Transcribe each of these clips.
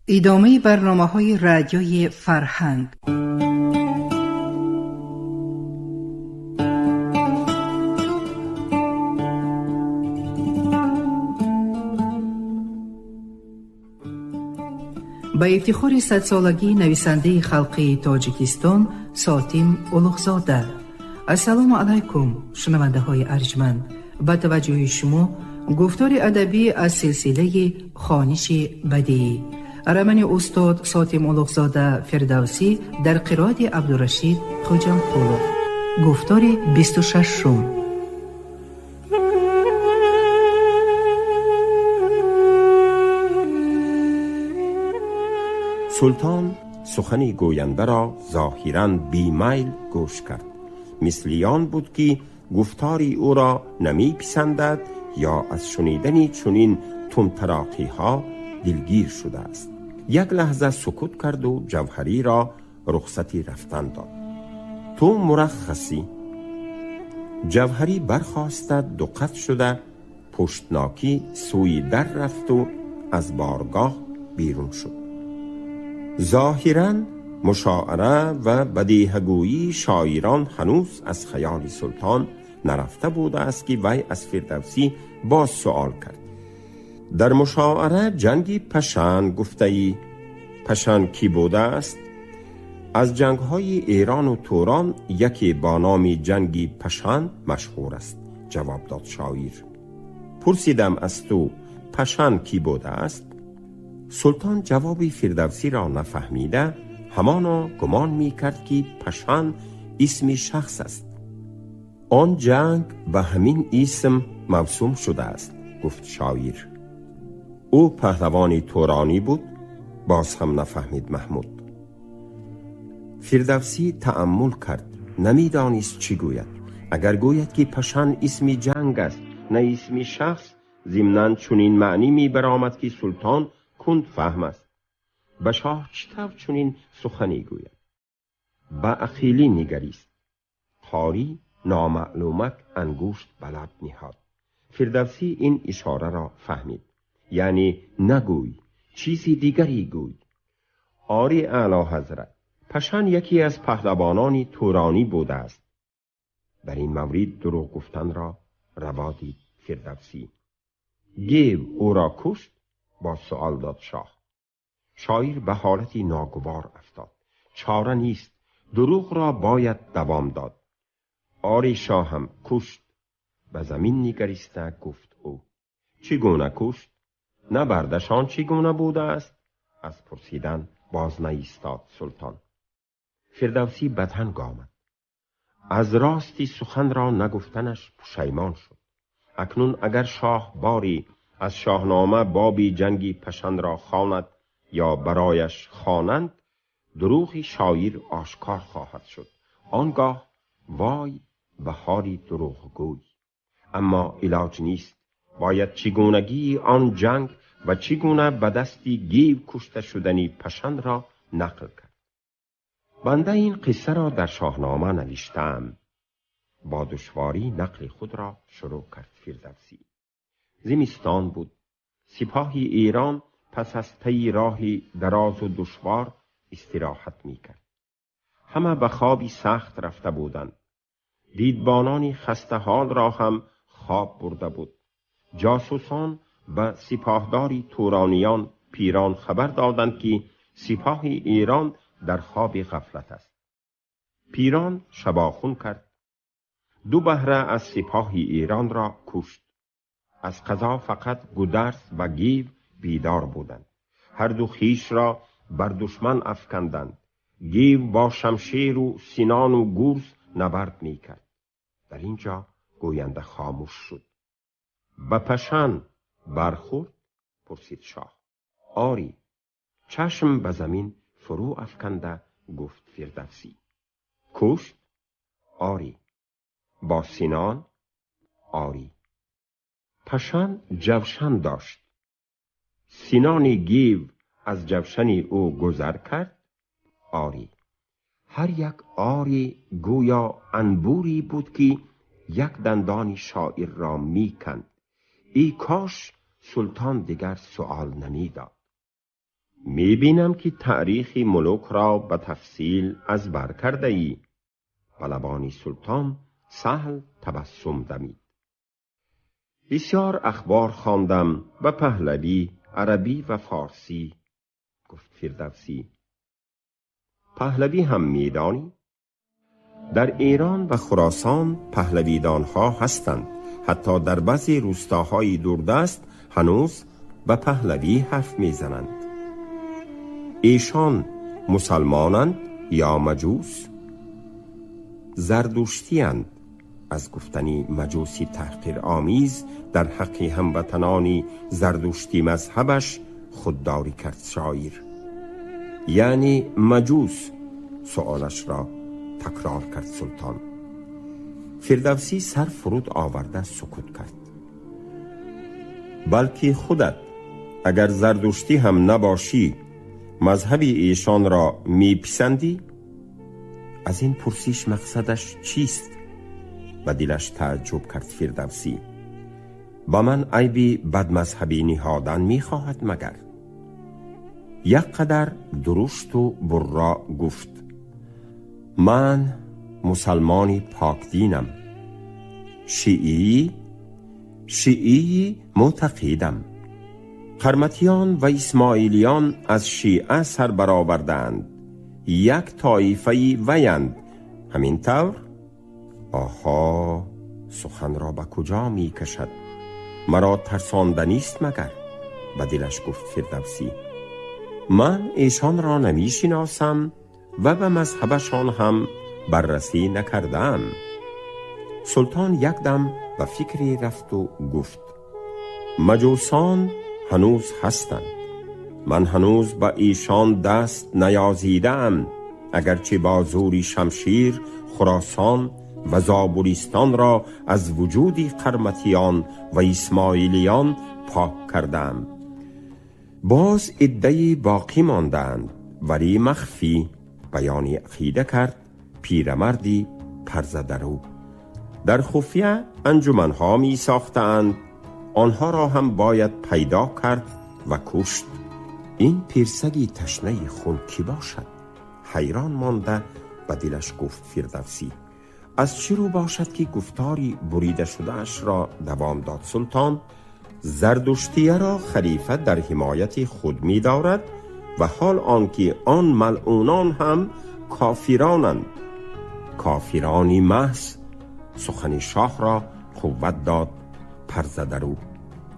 ادامه برنامه‌های رادیوی فرهنگ. با افتخار 100 سالگی نویسنده خلقی تاجیکستان ساتیم اولوغزاده. السلام علیکم شنونده های ارجمند. با توجه شما گفتار ادبی از سلسله خوانش بدیعی رمن استاد ساتیم اولوغزاده فردوسی در قرائت عبدالرشید خوجامپولو. گفتار 26. سلطان سخنی گوینده را ظاهراً بیمیل گوش کرد، مثل آن بود که گفتاری او را نمی پسندد یا از شنیدنی چنین تندتراقی ها دلگیر شده است. یک لحظه سکوت کرد و جوهری را رخصتی رفتن داد. تو مرخصی؟ جوهری برخاسته دقت شده پشتناکی سوی در رفت و از بارگاه بیرون شد. ظاهراً مشاعره و بدیهگویی شاعران هنوز از خیال سلطان نرفته بوده است که وی از فردوسی باز سؤال کرد. در مشاعره جنگی پشن گفته ای. پشن کی بوده است؟ از جنگ‌های ایران و توران یکی با نام جنگی پشن مشهور است، جواب داد شاعر. پرسیدم از تو پشن کی بوده است؟ سلطان جواب فردوسی را نفهمیده همانا گمان می کرد که پشن اسم شخص است. آن جنگ به همین اسم موسوم شده است، گفت شاعر. او پهلوانی تورانی بود؟ باز هم نفهمید محمود. فردوسی تأمل کرد، نمیدانست چی گوید. اگر گوید که پشن اسم جنگ است نه اسم شخص، ضمناً چنین معنی می برآمد که سلطان کند فهم است. به شاه چطور چنین سخنی گوید؟ به عقیلی نگریست. قاری نامعلومک انگشت به لب نهاد. فردوسی این اشاره را فهمید، یعنی نگوی، چیزی دیگری گوی. آری اعلی حضرت، پشن یکی از پهلوانان تورانی بوده است. در این مورد دروغ گفتن را روا دید فردوسی. گیو او را کشت؟ با سؤال داد شاه. شاعر به حالتی ناگوار افتاد. چاره نیست، دروغ را باید دوام داد. آری شاهم کشت. به زمین نگریسته گفت او. چگونه کشت؟ نبردشان چگونه بوده است؟ از پرسیدن باز نایستاد سلطان. فردوسی بدهنگ آمد. از راستی سخن را نگفتنش پشیمان شد. اکنون اگر شاه باری از شاهنامه بابی جنگی پشن را خواند یا برایش خوانند، دروغی شاعر آشکار خواهد شد. آنگاه وای به حالی دروغگوی. اما علاج نیست. باید چگونگی آن جنگ و چگونه به دستی گیو کشته شدنی پشن را نقل کرد. بنده این قصه را در شاهنامه نوشتم. با دشواری نقل خود را شروع کرد فردوسی. زمستان بود. سپاه ایران پس از طی راهی دراز و دشوار استراحت می کرد. همه به خوابی سخت رفته بودند. دیدبانان خسته حال را هم خواب برده بود. جاسوسان و سپاهداری تورانیان پیران خبر دادند که سپاه ایران در خواب غفلت است. پیران شباخون کرد. 2 بهره از سپاه ایران را کشت. از قضا فقط گودرز و گیو بیدار بودند. هر دو خویش را بر دشمن افکندند. گیو با شمشیر و سنان و گرز نبرد می کرد. در اینجا گوینده خاموش شد. به پشن برخورد؟ پرسید شاه. آری. چشم به زمین فرو افکنده گفت فردوسی. کشت؟ آری. با سنان؟ آری. پشن جوشن داشت. سنان گیو از جوشن او گذر کرد؟ آری. هر یک آری گویا انبوری بود که یک دندان شاعر را می کند. ای کاش سلطان دیگر سؤال نمی داد. میبینم که تاریخ ملوک را به تفصیل از بر کرده ای. و لبان سلطان سهل تبسم دمید. بسیار اخبار خواندم و پهلوی، عربی و فارسی. گفت فردوسی: پهلوی هم میدانی؟ در ایران و خراسان پهلویدانها هستند. حتی در بعضی روستاهای دوردست هنوز به پهلوی حرف میزنند. ایشان مسلمانند یا مجوس؟ زردشتی‌اند. از گفتنی مجوسی تحقیر آمیز در حق هموطنانی زردشتی مذهبش خودداری کرد شاعر. یعنی مجوس؟ سؤالش را تکرار کرد سلطان. فردوسی سر فرود آورده سکوت کرد. بلکه خودت اگر زردشتی هم نباشی مذهب ایشان را میپسندی؟ از این پرسش مقصدش چیست؟ به دلش تعجب کرد فردوسی. با من عیبی بد مذهبی نهادن میخواهد مگر؟ یک قدر درشت و برا گفت: من مسلمانی پاک دینم، شیعی معتقدم. قرمطیان و اسماعیلیان از شیعه سر برآوردند، یک طایفه ویند، همین طور؟ آها، سخن را به کجا می کشد؟ مرا ترساندنیست مگر؟ به دلش گفت فردوسی. من ایشان را نمی شناسم و به مذهبشان هم بررسی نکردم. سلطان یک دم به فکری رفت و گفت: مجوسان هنوز هستند. من هنوز با ایشان دست نیازیدم، اگرچه با زور شمشیر خراسان و زابلستان را از وجود قرمطیان و اسماعیلیان پاک کردم. باز عده‌ای باقی ماندند، ولی مخفی. بیانی عقیده کرد پیرمردی پرزدرو. در خفیه انجمنها می ساختند، آنها را هم باید پیدا کرد و کشت. این پیرسگی تشنه خون کی باشد؟ حیران مانده به دلش گفت فردوسی. از چه رو باشد که گفتاری بریده شده اش را دوام داد سلطان؟ زردشتیه را خلیفه در حمایت خود می دارد و حال آنکه آن ملعونان هم کافرانند. کافرانی محض. سخن شاه را قوت داد پرزدرو.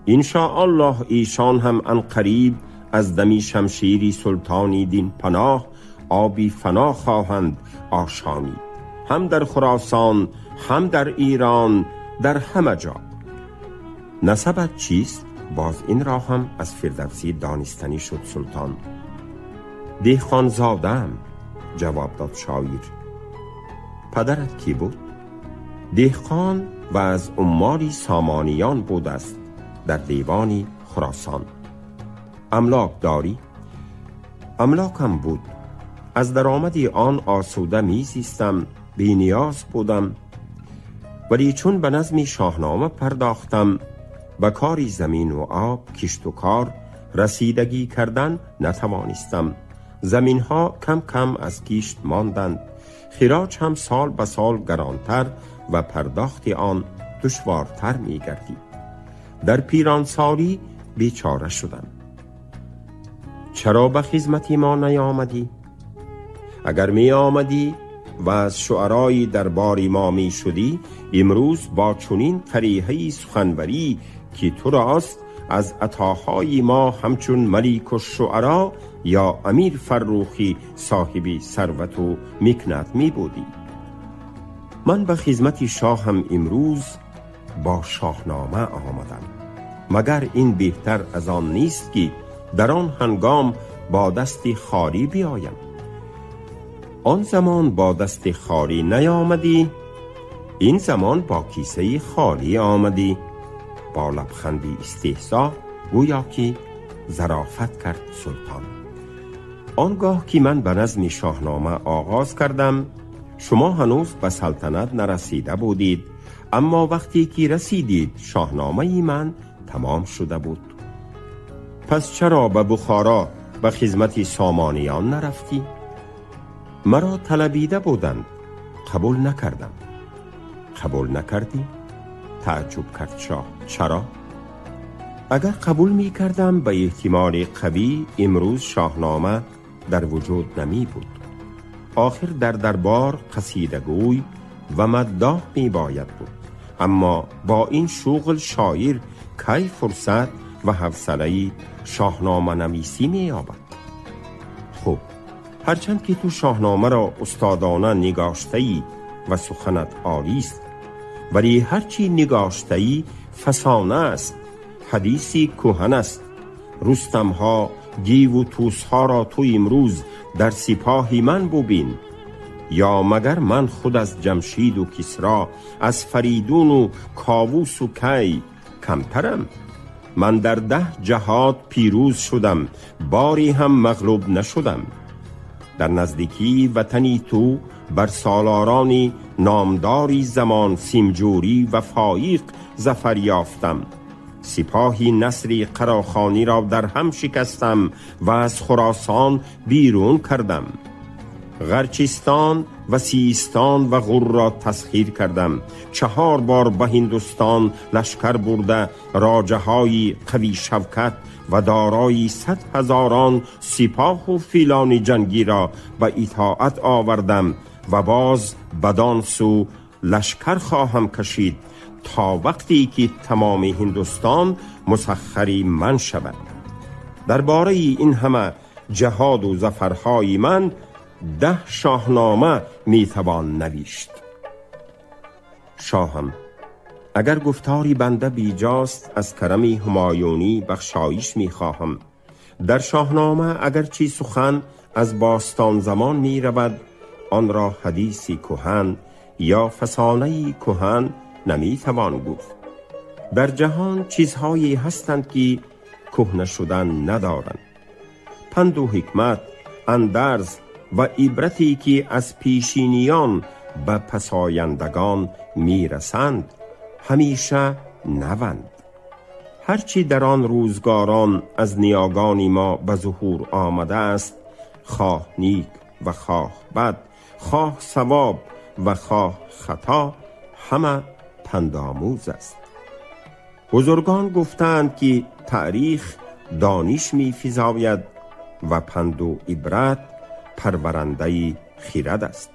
انشاءالله ایشان هم ان قریب از دمی شمشیری سلطانی دین پناه آبی فنا خواهند آشامید، هم در خراسان، هم در ایران، در همه جا. نسبت چیست؟ باز این را هم از فردوسی دانستنی شد سلطان. دهقان زادم، جواب داد شاعر. پدرت کی بود؟ دهقان و از عمال سامانیان بود است، در دیوانی خراسان. املاک داری؟ املاکم بود. از درآمد آن آسوده میزیستم، بی نیاز بودم. ولی چون به نظم شاهنامه پرداختم، به کاری زمین و آب، کشت و کار رسیدگی کردن نتوانستم. زمین ها کم کم از کشت ماندند. خراج هم سال به سال گرانتر و پرداخت آن دشوارتر می گردید. در پیران سالی بیچاره شدم. چرا به خدمت ما نیامدی؟ اگر می آمدی و از شعرای دربار ما می شدی، امروز با چنین قریحه سخنوری که تو راست، از عطاهای ما همچون ملیک الشعرا یا امیر فروخی صاحب ثروت و مکنت می بودی. من به خدمت شاه هم امروز با شاهنامه آمدم. مگر این بهتر از آن نیست که در آن هنگام با دست خالی بیایم؟ آن زمان با دست خالی نیامدی، این زمان با کیسه خالی آمدی. با لبخندی استهزا گویا که ظرافت کرد سلطان. آنگاه که من به نظم شاهنامه آغاز کردم، شما هنوز به سلطنت نرسیده بودید، اما وقتی که رسیدید شاهنامه من تمام شده بود. پس چرا به بخارا به خدمت سامانیان نرفتی؟ مرا طلبیده بودند، قبول نکردم. قبول نکردی؟ تعجب کرد شاه. چرا؟ اگر قبول می کردم به احتمال قوی امروز شاهنامه در وجود نمی بود. آخر در دربار قصیدگوی و مداح می باید بود. اما با این شغل شاعر کی فرصت و حوصله شاهنامه نویسی می یابد؟ خب، هرچند که تو شاهنامه را استادانه نگاشته‌ای و سخنت عالی است، ولی هرچی نگاشته‌ای فسانه است، حدیثی کهن است. رستم ها، گیو و طوس ها را تو امروز در سپاه من ببین. یا مگر من خود از جمشید و کسری، از فریدون و کاووس و کی کمترم؟ من در 10 جهاد پیروز شدم، باری هم مغلوب نشدم. در نزدیکی وطنی تو بر سالارانی نامداری زمان سیمجوری و فایق ظفر یافتم. سپاهی نصری قراخانی را در هم شکستم و از خراسان بیرون کردم. غرچستان و سیستان و غور را تسخیر کردم. 4 بار به هندوستان لشکر برده راجه های قوی شوکت و دارای 100,000 سپاه و فیلان جنگی را به اطاعت آوردم و باز بدان سو لشکر خواهم کشید تا وقتی که تمام هندوستان مسخری من شود. درباره این همه جهاد و ظفرهای من 10 شاهنامه میتوان نوشت. شاهم، اگر گفتاری بنده بیجاست از کرم همایونی بخشایش میخواهم. در شاهنامه اگرچه سخن از باستان زمان می رود، آن را حدیثی کهن یا فسانه‌ای کهن نمی توان گفت. در جهان چیزهایی هستند که کهنه شدن ندارند. پند و حکمت، اندرز و عبرتی که از پیشینیان به پسایندگان می رسند همیشه نوند. هرچی در آن روزگاران از نیاگان ما به ظهور آمده است، خواه نیک و خواه بد، خواه ثواب و خواه خطا، همه پندآموز است. بزرگان گفتند که تاریخ دانش می فزاید و پند و عبرت پرورنده خرد است.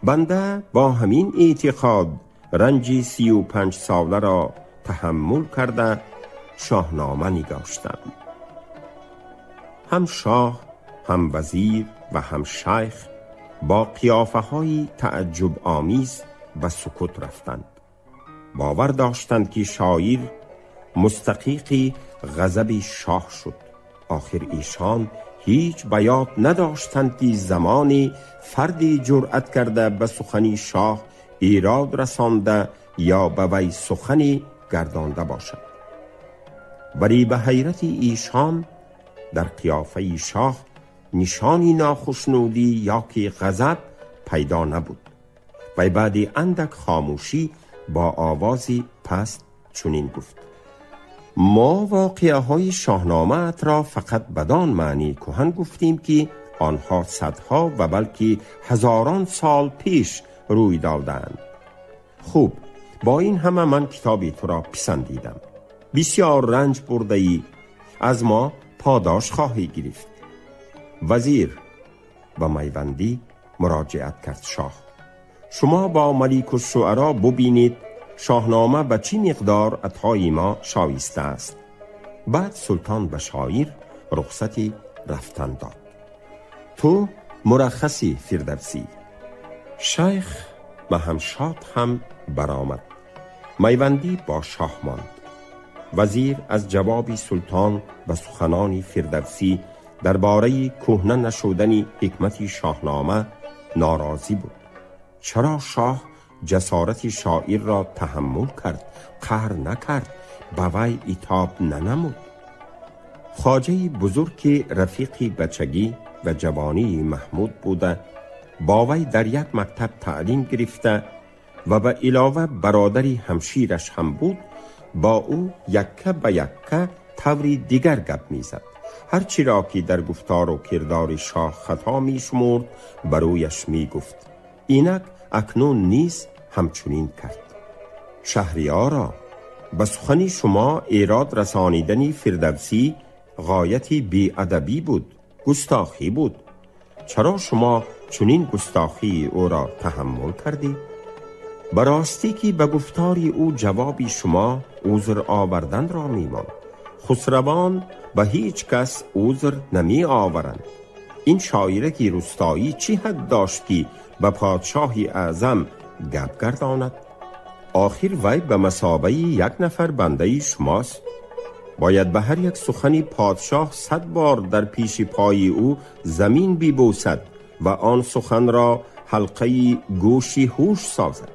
بنده با همین اعتقاد رنج 35 ساله را تحمل کرده شاهنامه نگاشتم. هم شاه، هم وزیر و هم شیخ با قیافه های تعجب آمیز و سکوت رفتند. باور داشتند که شاعر مستحق غضب شاه شد. آخر ایشان هیچ بیاد نداشتند که زمانی فردی جرأت کرده به سخنی شاه ایراد رسانده یا به وی سخنی گردانده باشد. ولی به حیرت ایشان در قیافه شاه نشانی ناخشنودی یا که غضب پیدا نبود. و بعد اندک خاموشی با آوازی پست چنین گفت: ما واقعه های شاهنامه را فقط بدان معنی کهن گفتیم که آنها صدها و بلکه هزاران سال پیش روی دادند. خوب، با این همه من کتابی تو را پسندیدم. بسیار رنج برده ای، از ما پاداش خواهی گرفت. وزیر با میوندی مراجعت کرد شاه: شما با ملیک الشعرا ببینید شاهنامه به چی مقدار عطای ما شایسته است. بعد سلطان به شاعر رخصتی رفتن داد. تو مرخصی فردوسی. شیخ مهمشاد هم برآمد. میوندی با شاه ماند. وزیر از جواب سلطان و سخنان فردوسی درباره کهنه نشدن حکمت شاهنامه ناراضی بود. چرا شاه جسارت شاعر را تحمل کرد، قهر نکرد، به وی عتاب ننمود؟ خواجه بزرگ رفیق بچگی و جوانی محمود بوده، با وی در یک مکتب تعلیم گرفته و به علاوه برادری همشیرش هم بود، با او یکه به یکه طوری دیگر گپ میزد. هرچی را که در گفتار و کردار شاه خطا می شمرد برویش می گفت. اینک اکنون نیز همچنین کرد. شهریارا، به سخن شما ایراد رسانیدنی فردوسی غایتی بی‌ادبی بود، گستاخی بود. چرا شما چنین گستاخی او را تحمل کردی؟ براستی که به گفتاری او جوابی شما عذر آوردن را میمان. خسروان به هیچ کس عذر نمی آورند. این شاعره که روستایی چی حد داشت که به پادشاهی اعظم گپ گرداند؟ آخر وی به مثابه یک نفر بنده شماست. باید به هر یک سخنی پادشاه 100 بار در پیش پای او زمین بیبوسد و آن سخن را حلقه گوشی هوش سازد.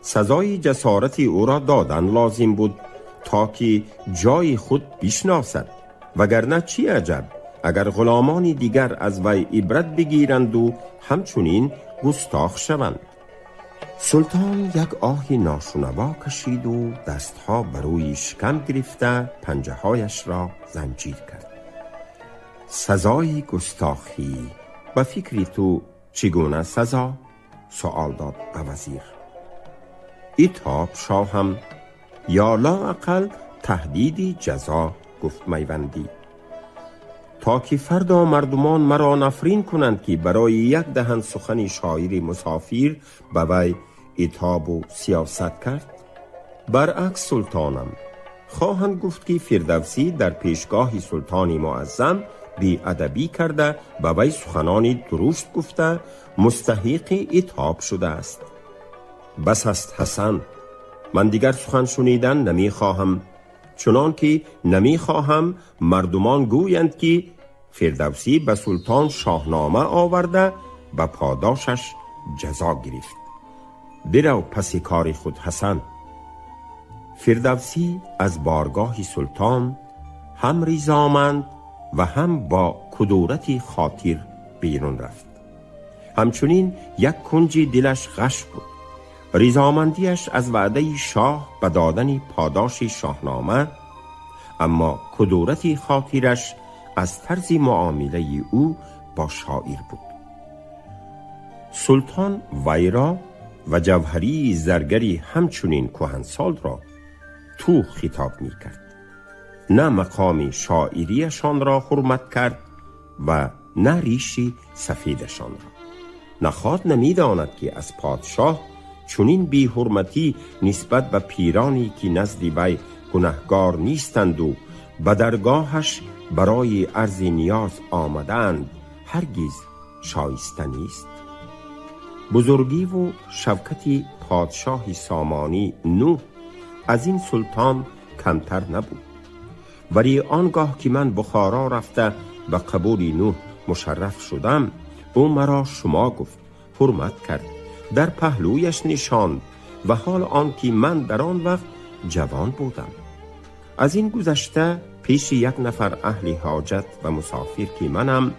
سزای جسارت او را دادن لازم بود تا که جای خود بشناسد، وگرنه چی عجب اگر غلامان دیگر از وی عبرت بگیرند و همچنین گستاخ شوند. سلطان یک آه ناشنوا کشید و دستها بروی شکم گرفته پنجه هایش را زنجیر کرد. سزای گستاخی به فکری تو چگونه سزا؟ سوال داد به وزیر. ایتاب شاهم یا لااقل تهدیدی جزا، گفت میوندی، تا که فردا مردمان مرا نفرین کنند که برای یک دهن سخن شاعری مسافر به وی عتاب و سیاست کرد. برعکس سلطانم، خواهند گفت که فردوسی در پیشگاه سلطان معظم بی ادبی کرده به وی سخنانی درشت گفته مستحق عتاب شده است. بس است حسن، من دیگر سخن شنیدن نمی خواهم، چنان که نمی خواهم مردمان گویند که فردوسی به سلطان شاهنامه آورده به پاداشش جزا گرفت. برو پس کار خود حسن. فردوسی از بارگاه سلطان هم ریزامند و هم با کدورتی خاطر بیرون رفت. همچنین یک کنج دلش غش بود. ریزامندیش از وعده شاه به دادن پاداش شاهنامه، اما کدورتی خاطرش از طرز معامله او با شاعر بود. سلطان ویرا و جوهری زرگری همچنین کهنسال را تو خطاب می کرد. نه مقام شاعریشان را حرمت کرد و نه ریشی سفیدشان را. نخواد نمیداند که از پادشاه چنین بی حرمتی نسبت به پیرانی که نزد وی گنهگار نیستند و به درگاهش برای عرض نیاز آمدند هرگز شایسته نیست. بزرگی و شوکت پادشاه سامانی نوح از این سلطان کمتر نبود. ولی آنگاه که من بخارا رفته به قبول نوح مشرف شدم، او مرا شما گفت، حرمت کرد، در پهلویش نشاند و حال آن که من در آن وقت جوان بودم. از این گذشته پیش یک نفر اهل حاجت و مسافر که منم،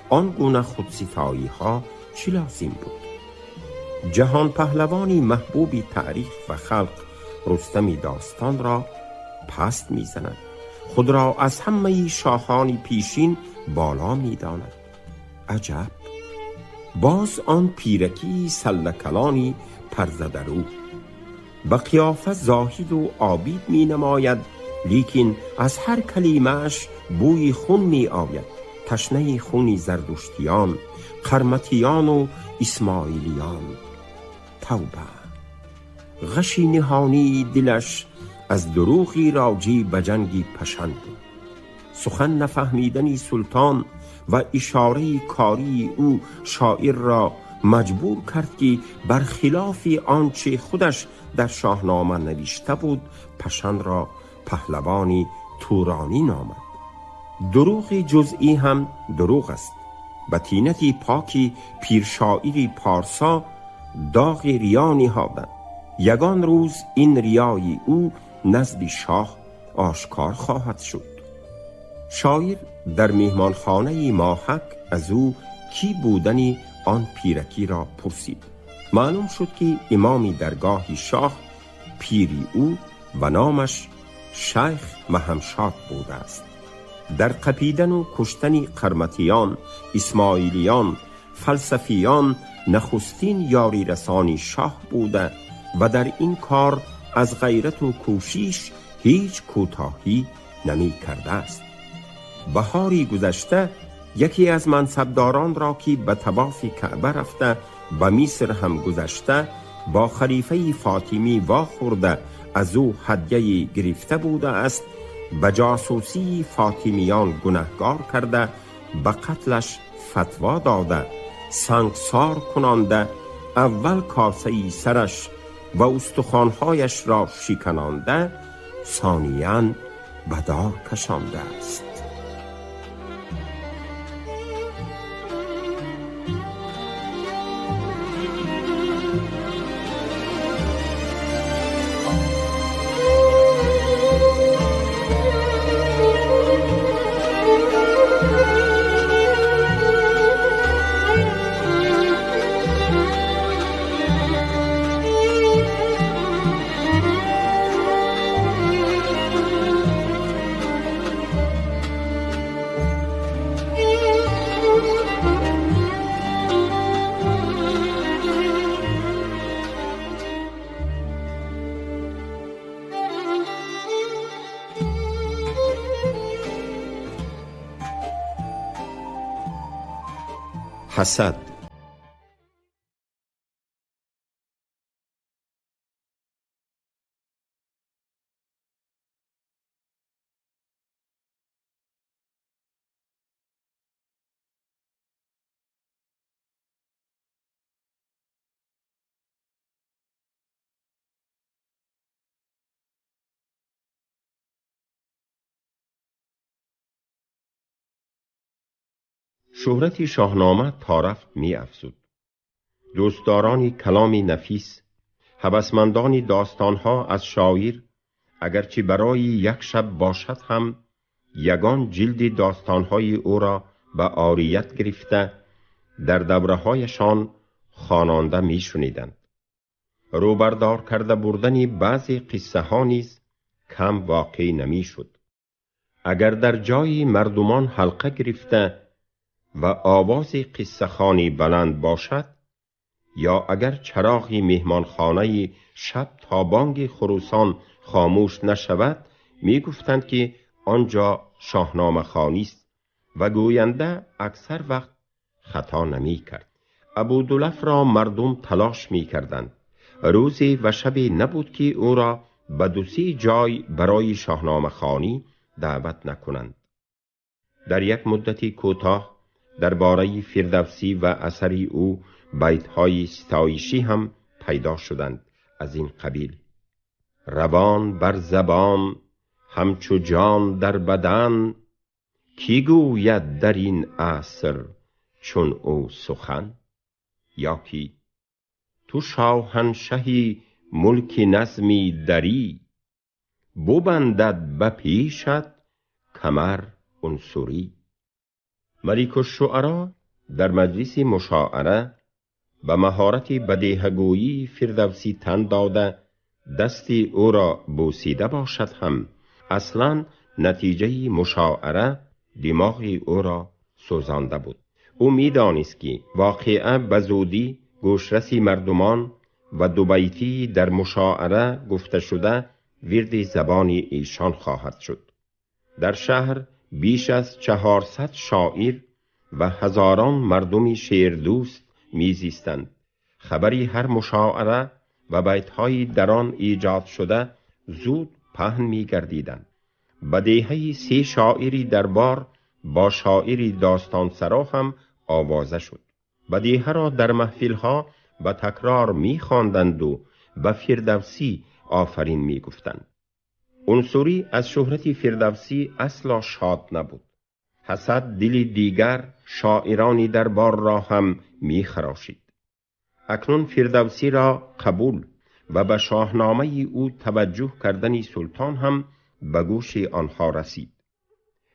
آن گونه خودستایی ها چی لازم بود؟ جهان پهلوانی محبوبی تاریخ و خلق رستم داستان را پست می زند، خود را از همه شاهان پیشین بالا می داند. عجب، باز آن پیرکی سلکلانی پرزده رو به قیافه زاهد و عابد می نماید، لیکن از هر کلمه‌اش بوی خون می آید، تشنه خونی زردشتیان، قرمطیان و اسماعیلیان. توبه، غشی نهانی دلش از دروغی راجی به جنگی پشند بود. سخن نفهمیدنی سلطان و اشاره کاری او شاعر را مجبور کرد که برخلاف آنچه خودش در شاهنامه نوشته بود پشند را پهلوانی تورانی نامد. دروغ جزئی هم دروغ است. به طینت پاکی پیر شاعری پارسا داغ ریا نهادند. یگان روز این ریای او نزد شاه آشکار خواهد شد. شاعر در مهمانخانه ماحک از او کی بودنی آن پیرکی را پرسید. معلوم شد که امام درگاه شاه پیری او و نامش شیخ مهمشاد بوده است. در قپیدن و کشتن قرمطیان، اسماعیلیان، فلسفیان نخستین یاری رسانی شاه بوده و در این کار از غیرت و کوشش هیچ کوتاهی نمی کرده است. بهاری گذشته یکی از منصبداران را که به طواف کعبه رفته به مصر هم گذشته با خلیفه فاطمی واخورده از او هدیه گرفته بوده است، به جاسوسی فاطمیان گنهگار کرده به قتلش فتوا داده، سنگسار کنانده، اول کاسه سرش و استخوانهایش را شکنانده، ثانیاً به دار کشانده است. حسد. شهرت شاهنامه تا رفت می افزود. دوستداران کلام نفیس، هوسمندان داستانها از شاعر، اگرچه برای یک شب باشد هم یگان جلد داستانهای او را به عاریت گرفته در دورهایشان خواننده می شنیدند. روبردار کرده بردن بعضی قصه ها نیز کم واقع نمی شد. اگر در جای مردمان حلقه گرفته و آواز قصه خوانی بلند باشد، یا اگر چراغ مهمانخانه شب تا بانگ خروسان خاموش نشود، می گفتند که آنجا شاهنامه خوانی است و گوینده اکثر وقت خطا نمی کرد. ابودلف را مردم تلاش می کردند. روزی و شبی نبود که او را به 2-3 جای برای شاهنامه خوانی دعوت نکنند. در یک مدتی کوتاه درباره فردوسی و اثر او بیت‌های ستایشی هم پیدا شدند از این قبیل: روان بر زبان همچو جان در بدن، کی گوید در این عصر چون او سخن. یا کی تو شاهنشهی ملک نظمی دری، ببندد به پیشت کمر عنصری. ملک الشعرا در مجلس مشاعره به مهارت بدیهگویی فردوسی تن داده دستی او را بوسیده باشد هم اصلا نتیجه مشاعره دماغ او را سوزانده بود. او می دانست که واقعه به زودی گوشرس مردمان و 2 بیتی در مشاعره گفته شده ورد زبان ایشان خواهد شد. در شهر بیش از 400 شاعر و هزاران مردم شعر دوست میزیستند. خبری هر مشاعره و بیت‌های در آن ایجاد شده زود پهن می‌گردیدند. بدیهه 3 شاعری دربار با شاعری داستان سرا هم آوازه شد. بدیهه را در محفل‌ها به تکرار می‌خواندند و به فردوسی آفرین می‌گفتند. عنصری از شهرت فردوسی اصلا شاد نبود. حسد دل دیگر شاعرانی دربار را هم می خراشید. اکنون فردوسی را قبول و به شاهنامه او توجه کردن سلطان هم به گوش آنها رسید.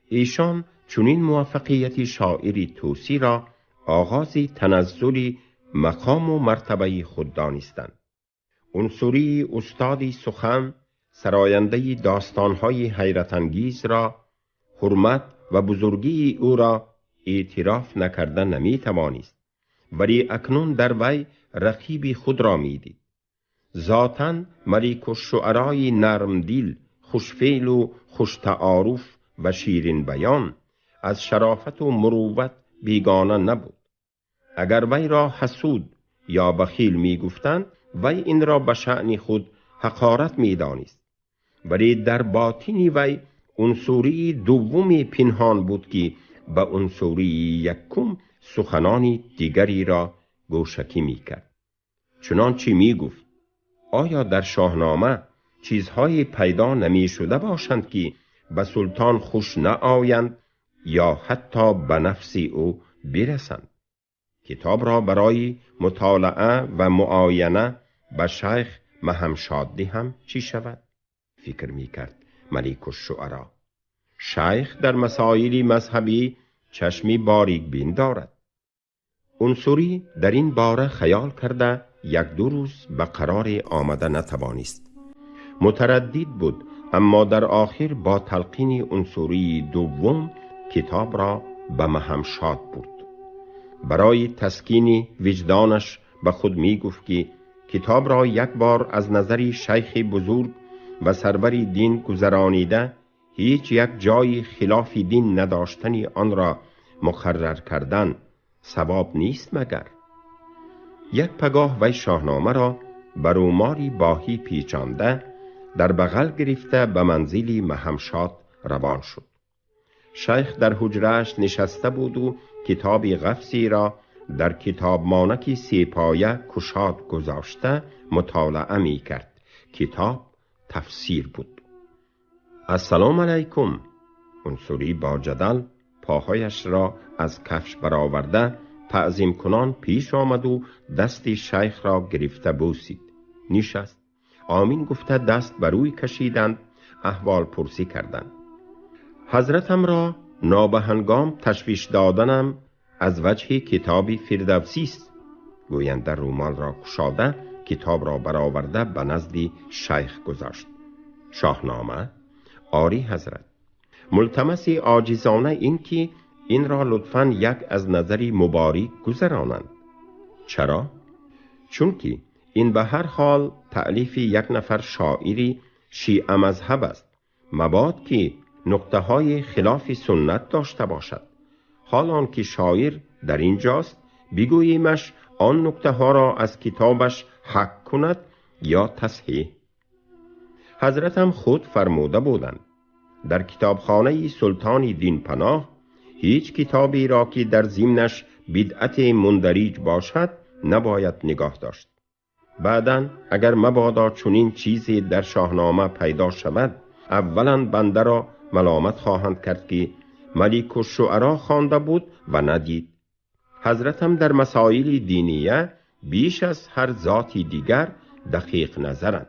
ایشان چنین موفقیت شاعری توسی را آغاز تنزل مقام و مرتبه خود دانستند. عنصری استادی سخن، سراینده داستانهای حیرت انگیز را حرمت و بزرگی او را اعتراف نکرده نمی توانست، ولی اکنون در وی رقیب خود را می دید. ذاتاً ملک الشعرای نرم دل، خوشفعل و خوش تعارف و شیرین بیان، از شرافت و مروت بیگانه نبود. اگر وی را حسود یا بخیل می گفتند، وی این را به شأن خود حقارت می دانست، ولی در باطنی وی عنصری دومی پنهان بود که به عنصری یکم سخنانی دیگری را گوشکی می کرد. چنانچه می گفت: آیا در شاهنامه چیزهای پیدا نمی شده باشند که به سلطان خوش نآیند یا حتی به نفس او برسند؟ کتاب را برای مطالعه و معاینه به شیخ مهمشاد دهم چی شود؟ فکر می کرد ملک الشعرا. شیخ در مسائل مذهبی چشمی باریک بین دارد. عنصری در این باره خیال کرده یک دو روز به قرار آمده نتوانست. متردد بود، اما در آخر با تلقین عنصری دوم کتاب را به مهمشاد برد. برای تسکین وجدانش به خود می گفت که کتاب را یک بار از نظر شیخ بزرگ و سرور دین گذرانیده، هیچ یک جای خلاف دین نداشتنی آن را مقرر کردن ثواب نیست مگر؟ یک پگاه وی شاهنامه را بر روماری باهی پیچانده در بغل گرفته به منزل مهمشاد روان شد. شیخ در حجره‌اش نشسته بود و کتاب قفسی را در کتاب مانکی سیپایه کشاد گذاشته مطالعه می کرد. کتاب تفسیر بود. السلام علیکم. عنصری با جدل پاهایش را از کفش برآورده تعظیم کنان پیش آمد و دست شیخ را گرفته بوسید. نشست. آمین گفته دست بر روی کشیدند، احوال پرسی کردند. حضرتم را نابهنگام تشویش دادنم از وجه کتابی فردوسی است. گوینده رومال را گشاده کتاب را برآورده به نزد شیخ گذاشت. شاهنامه؟ آری حضرت. ملتمس عاجزانه این که این را لطفاً یک از نظری مبارک گذرانند. چرا؟ چون که این به هر حال تألیف یک نفر شاعری شیعه مذهب است، مباد که نقطه های خلاف سنت داشته باشد. حال آن که شاعر در اینجاست، بگوییمش آن نقطه ها را از کتابش حک کند یا تصحیح. حضرتم خود فرموده بودند در کتابخانه سلطان دین پناه هیچ کتابی را که در ضمنش بدعت مندرج باشد نباید نگاه داشت. بعداً اگر مبادا چنین چیزی در شاهنامه پیدا شود، اولاً بنده را ملامت خواهند کرد که ملک الشعرا خوانده بود و ندید. حضرتم در مسائل دینیه بیش از هر ذاتی دیگر دقیق نظرند.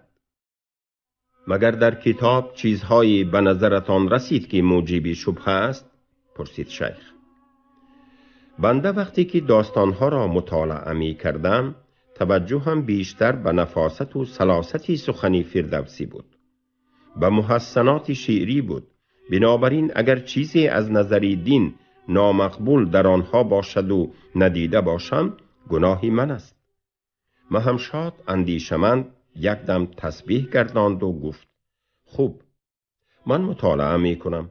مگر در کتاب چیزهایی به نظرتان رسید که موجب شبهه است؟ پرسید شیخ. بنده وقتی که داستانها را مطالعه می کردم، توجهم بیشتر به نفاست و سلاست سخن فردوسی بود. به محسنات شعری بود. بنابراین اگر چیزی از نظر دین نامقبول در آنها باشد و ندیده باشم، گناهی من است. مهمشاد اندیشمند یک دم تسبیح گرداند و گفت: خوب، من مطالعه می کنم.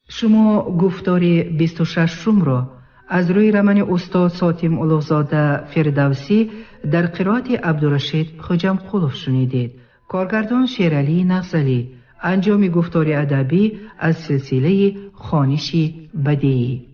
شما گفتار 26 را از روی رمن استاد ساتیم اولوغزاده فردوسی در قرائت عبدالرشید خوجمقلوف شنیدید. کارگردان شیرعلی نغزلی. انجام گفتار ادبی از سلسله خوانش بدیعی.